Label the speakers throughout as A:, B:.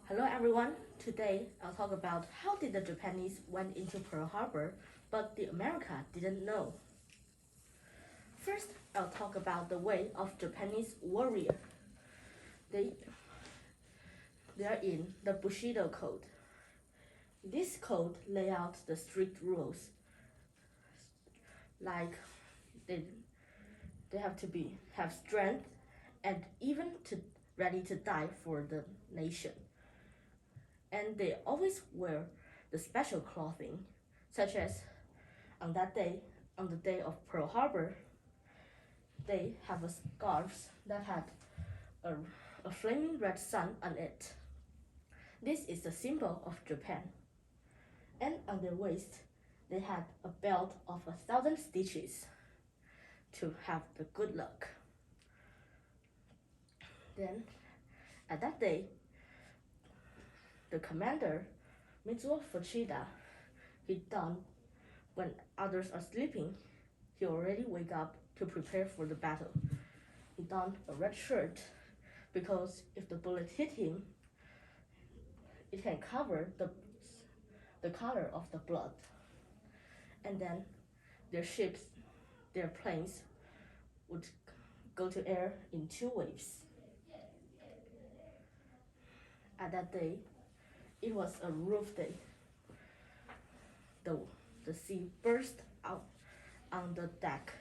A: Hello everyone. Today I'll talk about how did the Japanese went into Pearl Harbor, but the America didn't know. First, I'll talk about the way of Japanese warrior. They are in the Bushido Code. This code lay out the strict rules, like they have to have strength and even ready to die for the nation. And they always wear the special clothing, such as on the day of Pearl Harbor, they have a scarf that had a flaming red sun on it. This is the symbol of Japan. And on their waist, they had a belt of 1,000 stitches to have the good luck. Then, at that day, the commander, Mitsuo Fuchida, he done when others are sleeping, he already wake up to prepare for the battle. He donned a red shirt because if the bullet hit him, it can cover the color of the blood. And then their planes would go to air in 2 waves. At that day, it was a roof day. The sea burst out on the deck,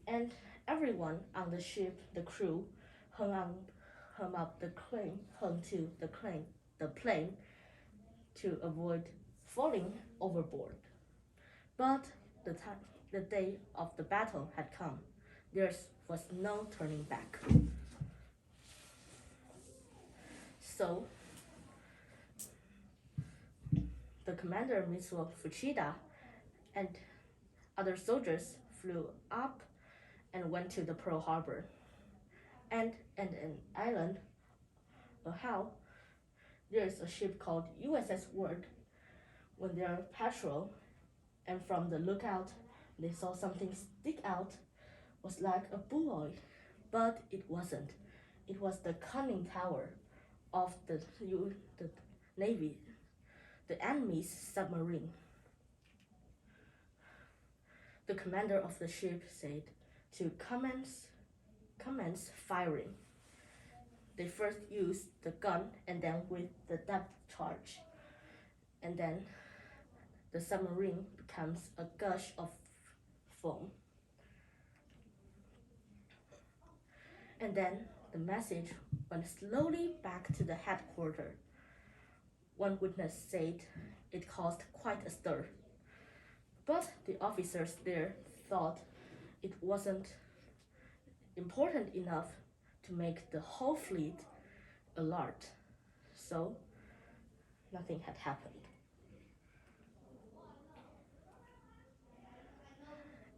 A: and everyone on the ship, the crew, hung to the plane to avoid falling overboard. But the day of the battle had come. There was no turning back. So the commander, Mitsuo Fuchida, and other soldiers flew up and went to the Pearl Harbor. And an island, there's a ship called USS Word. When they're patrol, and from the lookout, they saw something stick out, was like a buoy, but it wasn't. It was the conning tower of the Navy, the enemy's submarine. The commander of the ship said to commence firing. They first used the gun and then with the depth charge. And then the submarine becomes a gush of foam. And then the message went slowly back to the headquarters. One witness said it caused quite a stir. But the officers there thought it wasn't important enough to make the whole fleet alert. So nothing had happened.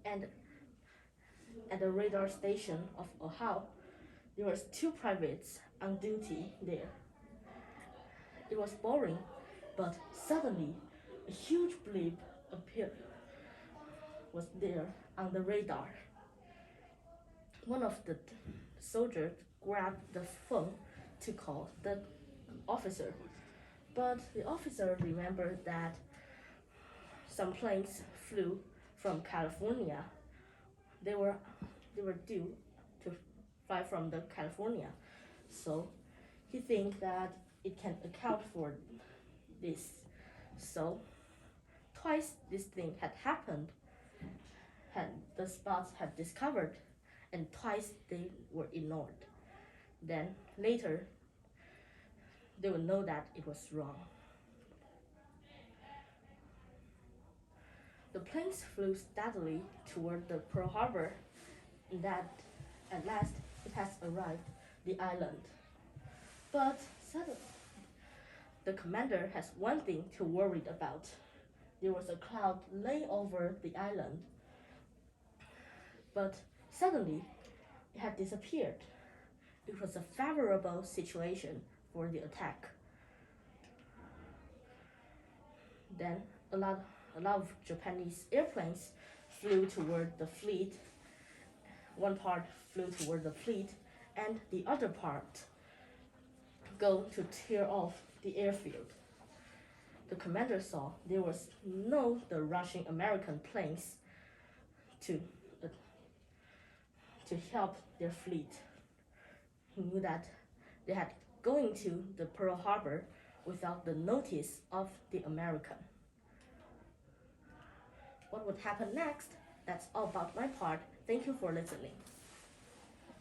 A: And at the radar station of Ohio, there was 2 privates on duty there. It was boring, but suddenly a huge blip was there on the radar. One of the soldiers grabbed the phone to call the officer, but the officer remembered that some planes flew from California. They were due to fly from the California, so he think that it can account for this. So twice this thing had happened, the spots had discovered, and twice they were ignored. Then later they would know that it was wrong. The planes flew steadily toward the Pearl Harbor, and that at last it has arrived the island. But suddenly, the commander has one thing to worry about. There was a cloud lay over the island, but suddenly it had disappeared. It was a favorable situation for the attack. Then a lot of Japanese airplanes flew toward the fleet. One part flew toward the fleet, and the other part go to tear off the airfield. The commander saw there was no the Russian American planes to help their fleet. He knew that they had going to the Pearl Harbor without the notice of the American. What would happen next? That's all about my part. Thank you for listening.